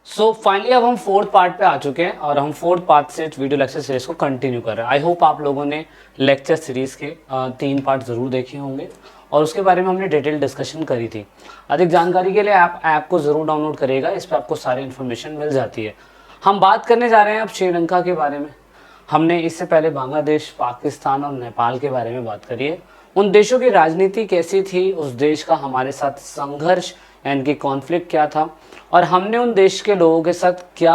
So finally अब हम fourth part पे आ चुके हैं और हम फोर्थ पार्ट से वीडियो लेक्चर सीरीज को कंटिन्यू कर रहे हैं। आई होप आप लोगों ने लेक्चर सीरीज के 3 पार्ट ज़रूर देखे होंगे और उसके बारे में हमने डिटेल डिस्कशन करी थी। अधिक जानकारी के लिए आप ऐप को ज़रूर डाउनलोड करिएगा, इस पर आपको सारी इन्फॉर्मेशन मिल जाती है। हम बात करने जा रहे हैं अब श्रीलंका के बारे में। हमने इससे पहले बांग्लादेश, पाकिस्तान और नेपाल के बारे में बात करी है। उन देशों की राजनीति कैसी थी, उस देश का हमारे साथ संघर्ष यानी कि कॉन्फ्लिक्ट क्या था और हमने उन देश के लोगों के साथ क्या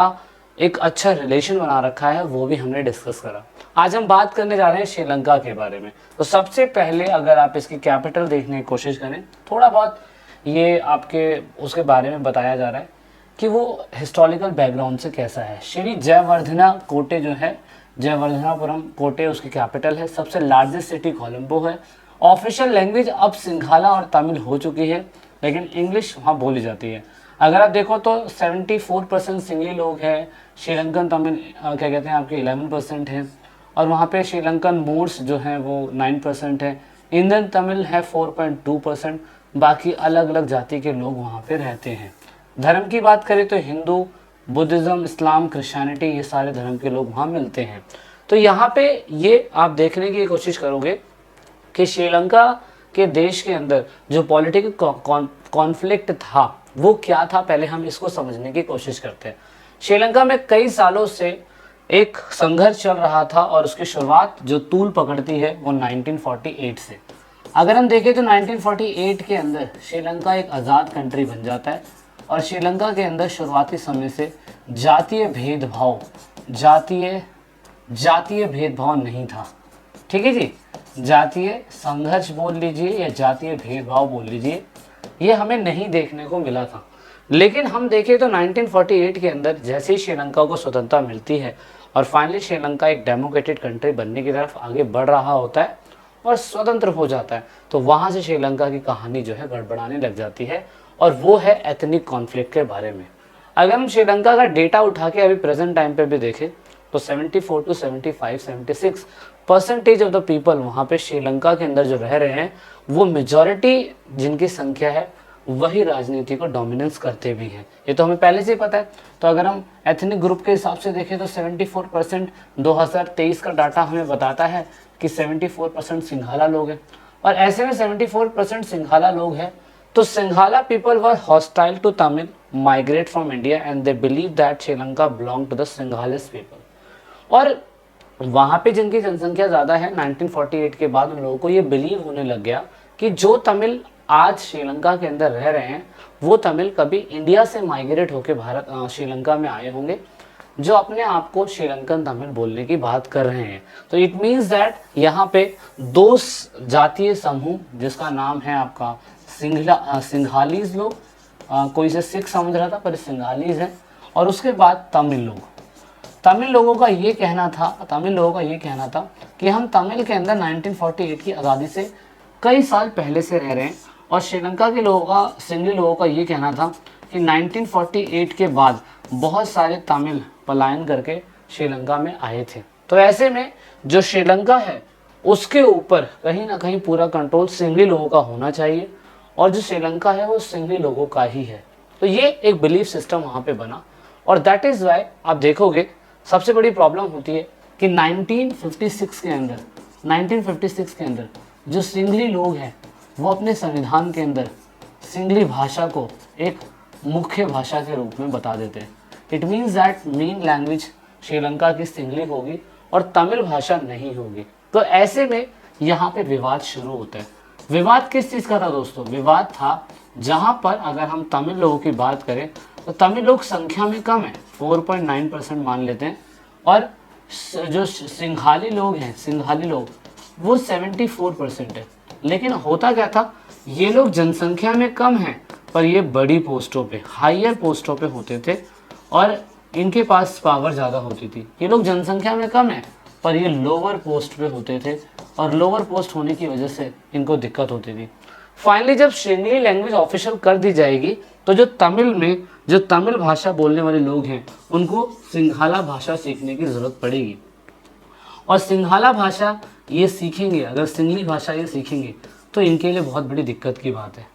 एक अच्छा रिलेशन बना रखा है, वो भी हमने डिस्कस करा। आज हम बात करने जा रहे हैं श्रीलंका के बारे में। तो सबसे पहले अगर आप इसकी कैपिटल देखने की कोशिश करें, थोड़ा बहुत ये आपके उसके बारे में बताया जा रहा है कि वो हिस्टोरिकल बैकग्राउंड से कैसा है। श्री जयवर्धना कोटे जो है, जयवर्धनापुरम कोटे उसकी कैपिटल है। सबसे लार्जेस्ट सिटी कोलंबो है। ऑफिशियल लैंग्वेज अब सिंघाला और तमिल हो चुकी है, लेकिन इंग्लिश वहाँ बोली जाती है। अगर आप देखो तो 74% सिंगली लोग हैं। श्रीलंकन तमिल क्या कहते हैं आपके 11% हैं और वहाँ पे श्रीलंकन मोर्स जो हैं वो 9% है। इंडियन तमिल है 4.2%। बाकी अलग अलग जाति के लोग वहाँ पे रहते हैं। धर्म की बात करें तो हिंदू, बुद्धिज़्म, इस्लाम, क्रिश्चियनिटी, ये सारे धर्म के लोग वहाँ मिलते हैं। तो यहाँ पे ये आप देखने की कोशिश करोगे कि श्रीलंका के देश के अंदर जो पॉलिटिकल कॉन्फ्लिक्ट था वो क्या था, पहले हम इसको समझने की कोशिश करते हैं। श्रीलंका में कई सालों से एक संघर्ष चल रहा था और उसकी शुरुआत जो तूल पकड़ती है वो 1948 से। अगर हम देखें तो 1948 के अंदर श्रीलंका एक आज़ाद कंट्री बन जाता है और श्रीलंका के अंदर शुरुआती समय से जातीय भेदभाव नहीं था। ठीक है जी, जातीय संघर्ष बोल लीजिए या जातीय भेदभाव बोल लीजिए, ये हमें नहीं देखने को मिला था। लेकिन हम देखें तो 1948 के अंदर जैसे ही श्रीलंका को स्वतंत्रता मिलती है और फाइनली श्रीलंका एक डेमोक्रेटिक कंट्री बनने की तरफ आगे बढ़ रहा होता है और स्वतंत्र हो जाता है, तो वहाँ से श्रीलंका की कहानी जो है गड़बड़ाने लग जाती है और वो है एथनिक कॉन्फ्लिक्ट के बारे में। अगर हम श्रीलंका का डेटा उठा के अभी प्रेजेंट टाइम पे भी देखें तो 74 to 75, 76% ऑफ द पीपल वहाँ पे श्रीलंका के अंदर जो रह रहे हैं वो मेजॉरिटी जिनकी संख्या है वही राजनीति को डोमिनेंस करते भी हैं। ये तो हमें पहले से ही पता है। तो अगर हम एथनिक ग्रुप के हिसाब से देखें तो 74%, 2023 का डाटा हमें बताता है कि 74% सिंघाला लोग हैं। और ऐसे में 74% सिंघाला लोग हैं तो Sinhala people were hostile to Tamil, migrate from India and they believe that Sri Lanka belong to the Sinhalese people. और वहाँ पे जिनकी जनसंख्या ज़्यादा है 1948 के बाद उन लोगों को ये बिलीव होने लग गया कि जो तमिल आज श्रीलंका के अंदर रह रहे हैं वो तमिल कभी इंडिया से माइग्रेट होकर श्रीलंका में आए होंगे, जो अपने आप को श्रीलंकन तमिल बोलने की बात कर रहे हैं। तो इट मीन्स दैट यहाँ पे दो जातीय समूह जिसका नाम है आपका सिंघालीज लोग, कोई से सिख समझ रहा था पर सिंघालीज है, और उसके बाद तमिल लोग। तमिल लोगों का ये कहना था कि हम तमिल के अंदर 1948 की आज़ादी से कई साल पहले से रह रहे हैं। और श्रीलंका के लोगों का, सिंगली लोगों का ये कहना था कि 1948 के बाद बहुत सारे तमिल पलायन करके श्रीलंका में आए थे। तो ऐसे में जो श्रीलंका है उसके ऊपर कहीं ना कहीं पूरा कंट्रोल सिंगली लोगों का होना चाहिए और जो श्रीलंका है वो सिंगली लोगों का ही है। तो ये एक बिलीफ सिस्टम वहाँ पे बना और दैट इज़ वाई आप देखोगे सबसे बड़ी प्रॉब्लम होती है कि 1956 के अंदर जो सिंघली लोग हैं वो अपने संविधान के अंदर सिंघली भाषा को एक मुख्य भाषा के रूप में बता देते हैं। It means that main language Sri Lanka की सिंघली होगी और तमिल भाषा नहीं होगी। तो ऐसे में यहाँ पे विवाद शुरू होता है। विवाद किस चीज़ का था दोस्तों? विवाद था जहाँ पर अगर हम तमिल लोगों की बात करें तो तमिल लोग संख्या में कम है, 4.9% मान लेते हैं, और जो सिंघाली लोग वो 74% है। लेकिन होता क्या था, ये लोग जनसंख्या में कम हैं पर ये बड़ी पोस्टों पे, हायर पोस्टों पे होते थे और इनके पास पावर ज़्यादा होती थी। ये लोग जनसंख्या में कम है पर ये लोअर पोस्ट पे होते थे और लोअर पोस्ट होने की वजह से इनको दिक्कत होती थी। फाइनली जब सिंघली लैंग्वेज ऑफिशियल कर दी जाएगी तो जो तमिल भाषा बोलने वाले लोग हैं उनको सिंघाला भाषा सीखने की ज़रूरत पड़ेगी। और सिंघाला भाषा ये सीखेंगे, अगर सिंघली भाषा ये सीखेंगे तो इनके लिए बहुत बड़ी दिक्कत की बात है।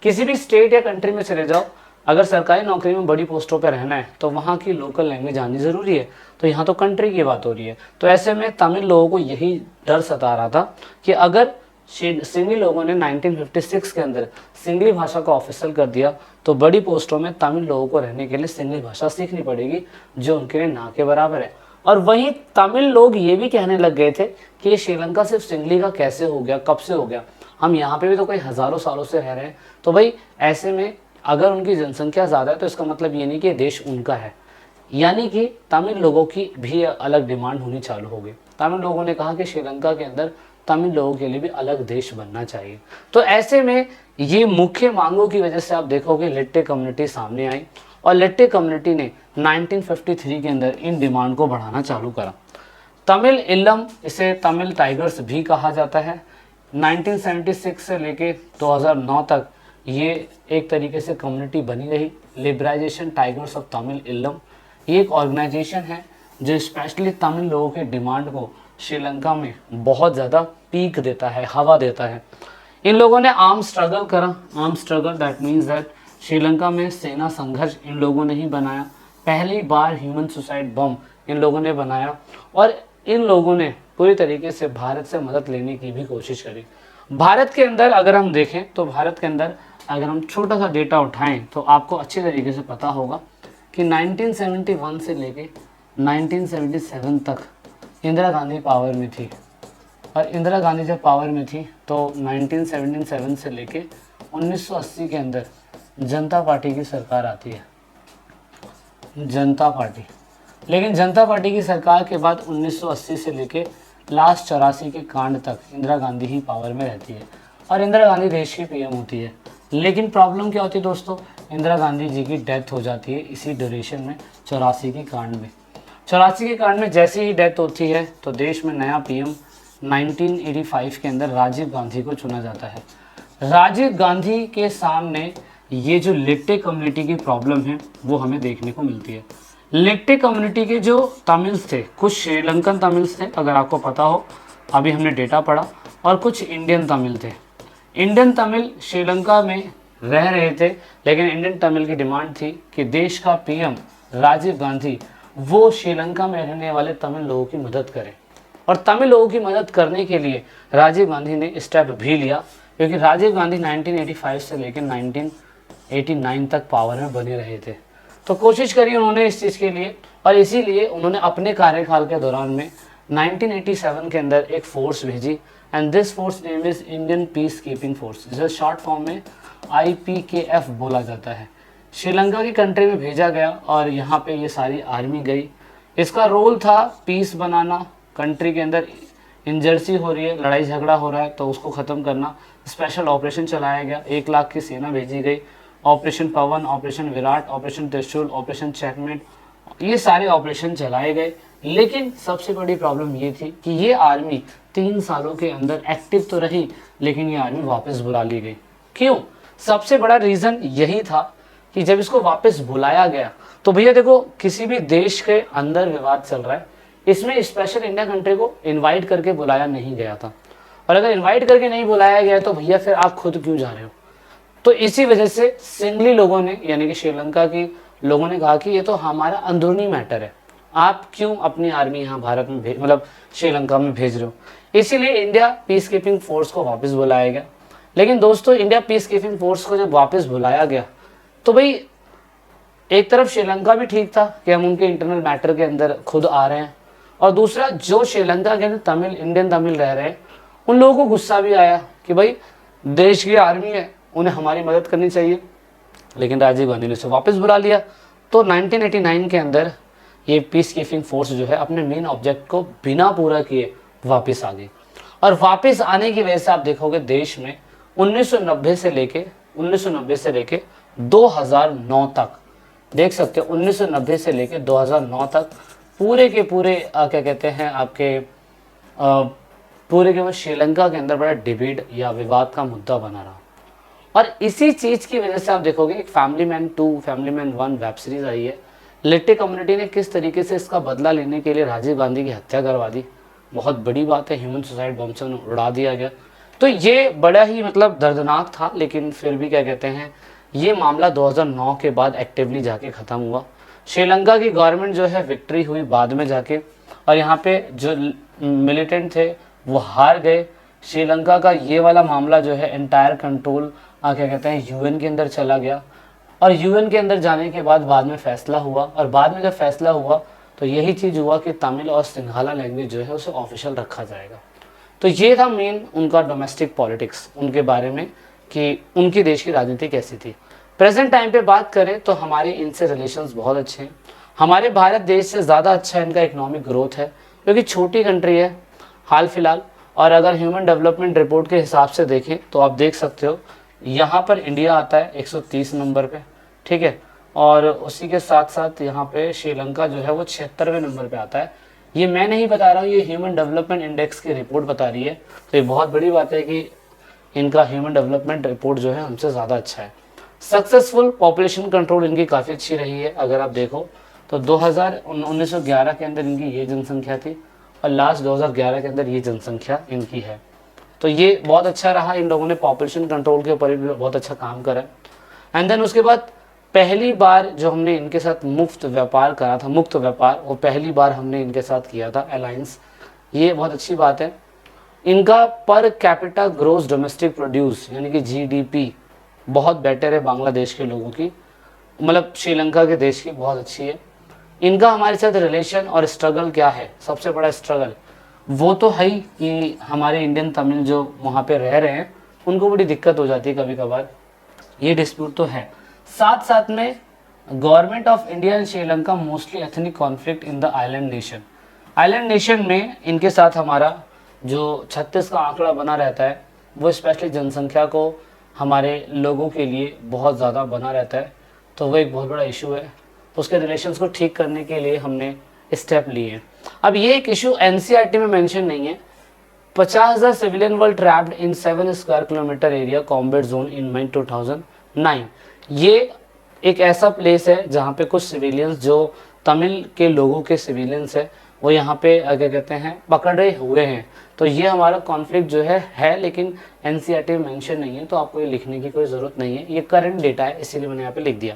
किसी भी स्टेट या कंट्री में चले जाओ, अगर सरकारी नौकरी में बड़ी पोस्टों पर रहना है तो वहाँ की लोकल लैंग्वेज आनी ज़रूरी है। तो यहाँ तो कंट्री की बात हो रही है। तो ऐसे में तमिल लोगों को यही डर सता रहा था कि अगर सिंघी लोगों ने 1956 के अंदर सिंघली भाषा को ऑफिशियल कर दिया तो बड़ी पोस्टों में तमिल लोगों को रहने के लिए सिंघली भाषा सीखनी पड़ेगी, जो उनके लिए ना के बराबर है। और वहीं तमिल लोग ये भी कहने लग गए थे कि ये श्रीलंका सिर्फ सिंघली का कैसे हो गया, कब से हो गया, हम यहाँ पे भी तो कई हज़ारों सालों से रह रहे हैं। तो भाई ऐसे में अगर उनकी जनसंख्या ज़्यादा है तो इसका मतलब ये नहीं कि देश उनका है, यानी कि तमिल लोगों की भी अलग डिमांड होनी चालू हो गई। तमिल लोगों ने कहा कि श्रीलंका के अंदर तमिल लोगों के लिए भी अलग देश बनना चाहिए। तो ऐसे में ये मुख्य मांगों की वजह से आप देखोगे लिट्टे कम्युनिटी सामने आई और लिट्टे कम्युनिटी ने 1953 के अंदर इन डिमांड को बढ़ाना चालू करा। तमिल इल्लम, इसे तमिल टाइगर्स भी कहा जाता है, 1976 से लेके 2009 तक ये एक तरीके से कम्युनिटी बनी रही। लिबराइजेशन टाइगर्स ऑफ तमिल इल्लम ये एक ऑर्गेनाइजेशन है जो स्पेशली तमिल लोगों के डिमांड को श्रीलंका में बहुत ज़्यादा पीक देता है, हवा देता है। इन लोगों ने आर्म स्ट्रगल करा। Arm struggle that means that Sri Lanka में सेना संघर्ष इन लोगों ने ही बनाया। पहली बार ह्यूमन सुसाइड बम इन लोगों ने बनाया और इन लोगों ने पूरी तरीके से भारत से मदद लेने की भी कोशिश करी। भारत के अंदर अगर हम देखें तो भारत के अंदर अगर हम छोटा सा डेटा उठाएं तो आपको अच्छे तरीके से पता होगा कि 1971 से लेके 1977 तक इंदिरा गांधी पावर में थी। और इंदिरा गांधी जब पावर में थी तो 1977 से लेके 1980 के अंदर जनता पार्टी की सरकार आती है, जनता पार्टी। लेकिन जनता पार्टी की सरकार के बाद 1980 से लेके लास्ट 84 के कांड तक इंदिरा गांधी ही पावर में रहती है और इंदिरा गांधी देश की पीएम होती है। लेकिन प्रॉब्लम क्या होती है दोस्तों, इंदिरा गांधी जी की डेथ हो जाती है इसी ड्यूरेशन में 84 के कांड में। 84 के कांड में जैसे ही डेथ होती है तो देश में नया पीएम 1985 के अंदर राजीव गांधी को चुना जाता है। राजीव गांधी के सामने ये जो लिट्टे कम्युनिटी की प्रॉब्लम है वो हमें देखने को मिलती है। लिट्टे कम्युनिटी के जो तमिल्स थे, कुछ श्रीलंकन तमिल्स थे अगर आपको पता हो, अभी हमने डेटा पढ़ा, और कुछ इंडियन तमिल थे। इंडियन तमिल श्रीलंका में रह रहे थे लेकिन इंडियन तमिल की डिमांड थी कि देश का पीएम राजीव गांधी वो श्रीलंका में रहने वाले तमिल लोगों की मदद करें। और तमिल लोगों की मदद करने के लिए राजीव गांधी ने स्टेप भी लिया, क्योंकि राजीव गांधी 1985 से लेकर 1989 तक पावर में बने रहे थे। तो कोशिश करी उन्होंने इस चीज़ के लिए और इसीलिए उन्होंने अपने कार्यकाल के दौरान में 1987 के अंदर एक फोर्स भेजी and this force name is Indian peace keeping force, जिसे शॉर्ट फॉर्म में IPKF बोला जाता है। श्रीलंका की कंट्री में भेजा गया और यहाँ पे ये सारी आर्मी गई। इसका रोल था पीस बनाना, कंट्री के अंदर इंजर्सी हो रही है, लड़ाई झगड़ा हो रहा है तो उसको ख़त्म करना। स्पेशल ऑपरेशन चलाया गया, 1 लाख की सेना भेजी गई। ऑपरेशन पवन, ऑपरेशन विराट, ऑपरेशन त्रिशूल, ऑपरेशन चेकमेट, ये सारे ऑपरेशन चलाए गए। लेकिन सबसे बड़ी प्रॉब्लम ये थी कि ये आर्मी 3 सालों के अंदर एक्टिव तो रही लेकिन ये आर्मी वापस बुला ली गई। क्यों? सबसे बड़ा रीज़न यही था कि जब इसको वापस बुलाया गया तो भैया देखो, किसी भी देश के अंदर विवाद चल रहा है, इसमें स्पेशल इंडिया कंट्री को इनवाइट करके बुलाया नहीं गया था। और अगर इनवाइट करके नहीं बुलाया गया तो भैया फिर आप खुद क्यों जा रहे हो? तो इसी वजह से सिंघली लोगों ने, यानी कि श्रीलंका के लोगों ने कहा कि ये तो हमारा अंदरूनी मैटर है, आप क्यों अपनी आर्मी यहाँ भारत में मतलब श्रीलंका में भेज रहे हो। इसीलिए इंडिया पीस कीपिंग फोर्स को वापस बुलाया गया। लेकिन दोस्तों, इंडिया पीस कीपिंग फोर्स को जब वापस बुलाया गया तो भाई एक तरफ श्रीलंका भी ठीक था कि हम उनके इंटरनल मैटर के अंदर खुद आ रहे हैं, और दूसरा जो श्रीलंका के अंदर तमिल, इंडियन तमिल रह रहे हैं, उन लोगों को गुस्सा भी आया कि भाई देश की आर्मी है, उन्हें हमारी मदद करनी चाहिए। लेकिन राजीव गांधी ने उसे वापस बुला लिया। तो 1989 के अंदर ये पीस कीपिंग फोर्स जो है अपने मेन ऑब्जेक्ट को बिना पूरा किए वापस आ गई। और वापस आने की वजह से आप देखोगे देश में 1990 से लेके 2009 तक, देख सकते हो 1990 से लेके 2009 तक पूरे के पूरे क्या कहते हैं आपके पूरे के वो श्रीलंका के अंदर बड़ा डिबेट या विवाद का मुद्दा बना रहा। और इसी चीज़ की वजह से आप देखोगे एक family man 2, family man 1 web series आई है। लिट्टे कम्युनिटी ने किस तरीके से इसका बदला लेने के लिए राजीव गांधी की हत्या करवा दी, बहुत बड़ी बात है। ह्यूमन सुसाइड बम से उड़ा दिया गया। तो ये बड़ा ही मतलब दर्दनाक था, लेकिन फिर भी क्या कहते हैं ये मामला 2009 के बाद एक्टिवली जाके ख़त्म हुआ। श्रीलंका की गवर्नमेंट जो है विक्ट्री हुई बाद में जाके, और यहाँ पे जो मिलिटेंट थे वो हार गए। श्रीलंका का ये वाला मामला जो है एंटायर कंट्रोल क्या कहते हैं यूएन के अंदर चला गया, और यूएन के अंदर जाने के बाद में फैसला हुआ, और बाद में जब फैसला हुआ तो यही चीज़ हुआ कि तमिल और सिंघाला लैंग्वेज जो है उसे ऑफिशियल रखा जाएगा। तो ये था मेन उनका डोमेस्टिक पॉलिटिक्स, उनके बारे में कि उनकी देश की राजनीति कैसी थी। प्रेजेंट टाइम पे बात करें तो हमारे इनसे रिलेशंस बहुत अच्छे हैं। हमारे भारत देश से ज़्यादा अच्छा इनका इकोनॉमिक ग्रोथ है, क्योंकि छोटी कंट्री है हाल फिलहाल। और अगर ह्यूमन डेवलपमेंट रिपोर्ट के हिसाब से देखें तो आप देख सकते हो यहाँ पर इंडिया आता है 130 नंबर पे, ठीक है, और उसी के साथ साथ यहाँ पे श्रीलंका जो है वो 76वें नंबर पे आता है। ये मैं नहीं बता रहा हूँ, ये ह्यूमन डेवलपमेंट इंडेक्स की रिपोर्ट बता रही है। तो ये बहुत बड़ी बात है कि इनका ह्यूमन डेवलपमेंट रिपोर्ट जो है हमसे ज़्यादा अच्छा है। सक्सेसफुल पॉपुलेशन कंट्रोल इनकी काफ़ी अच्छी रही है। अगर आप देखो तो 1911 के अंदर इनकी ये जनसंख्या थी, और लास्ट 2011 के अंदर ये जनसंख्या इनकी है। तो ये बहुत अच्छा रहा, इन लोगों ने पॉपुलेशन कंट्रोल के ऊपर भी बहुत अच्छा काम करा। एंड देन उसके बाद पहली बार जो हमने इनके साथ मुफ्त व्यापार करा था, मुक्त व्यापार, वो पहली बार हमने इनके साथ किया था अलायंस। ये बहुत अच्छी बात है। इनका per capita gross domestic produce यानी कि जीडीपी बहुत बेटर है बांग्लादेश के लोगों की, मतलब श्रीलंका के देश की बहुत अच्छी है। इनका हमारे साथ रिलेशन और स्ट्रगल क्या है, सबसे बड़ा स्ट्रगल वो तो है ही कि हमारे इंडियन तमिल जो वहाँ पे रह रहे हैं उनको बड़ी दिक्कत हो जाती है कभी कभार, ये डिस्प्यूट तो है। साथ साथ में government of India and Sri Lanka mostly ethnic conflict in the island nation. Island nation में इनके साथ हमारा जो 36 का आंकड़ा बना रहता है, वो स्पेशली जनसंख्या को हमारे लोगों के लिए बहुत ज़्यादा बना रहता है, तो वो एक बहुत बड़ा इशू है। उसके रिलेशंस को ठीक करने के लिए हमने स्टेप लिए हैं। अब ये एक इशू एनसीईआरटी में मेंशन नहीं है। 50,000 civilian were trapped in 7 square kilometre area combat zone in May 2009। ये एक ऐसा प्लेस है जहाँ पे कुछ सिविलियंस जो तमिल के लोगों के सिविलियंस है वो यहाँ पे क्या कहते हैं पकड़े हुए हैं। तो ये हमारा कॉन्फ्लिक्ट जो है लेकिन एनसीईआरटी में मेंशन नहीं है, तो आपको ये लिखने की कोई ज़रूरत नहीं है, ये करंट डेटा है इसीलिए मैंने यहाँ पे लिख दिया।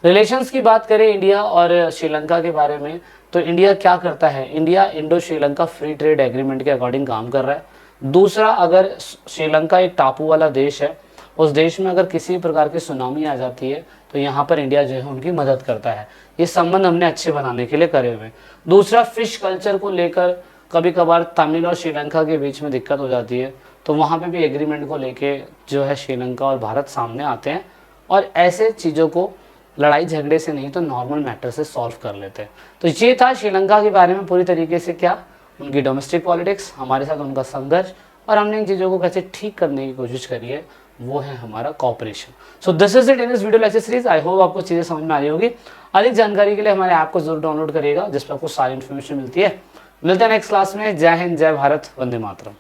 रिलेशंस की बात करें इंडिया और श्रीलंका के बारे में, तो इंडिया क्या करता है, India Indo Sri Lanka free trade agreement के अकॉर्डिंग काम कर रहा है। दूसरा, अगर श्रीलंका एक टापू वाला देश है, उस देश में अगर किसी प्रकार की सुनामी आ जाती है तो यहाँ पर इंडिया जो है उनकी मदद करता है। ये संबंध हमने अच्छे बनाने के लिए करे हुए हैं। दूसरा, फिश कल्चर को लेकर कभी कभार तमिल और श्रीलंका के बीच में दिक्कत हो जाती है, तो वहाँ पे भी एग्रीमेंट को लेके जो है श्रीलंका और भारत सामने आते हैं और ऐसे चीज़ों को लड़ाई झगड़े से नहीं तो नॉर्मल मैटर से सॉल्व कर लेते हैं। तो ये था श्रीलंका के बारे में पूरी तरीके से, क्या उनकी डोमेस्टिक पॉलिटिक्स, हमारे साथ उनका संघर्ष, और हमने इन चीज़ों को कैसे ठीक करने की कोशिश करी है, वो है हमारा cooperation. So this is it in this video lecture series. I hope आपको चीज़ें समझ में आ रही होगी। अधिक जानकारी के लिए हमारे ऐप को जरूर डाउनलोड करिएगा जिस पर आपको सारी इन्फॉर्मेशन मिलती है। मिलते हैं नेक्स्ट क्लास में। जय हिंद, जय भारत, वंदे मातरम।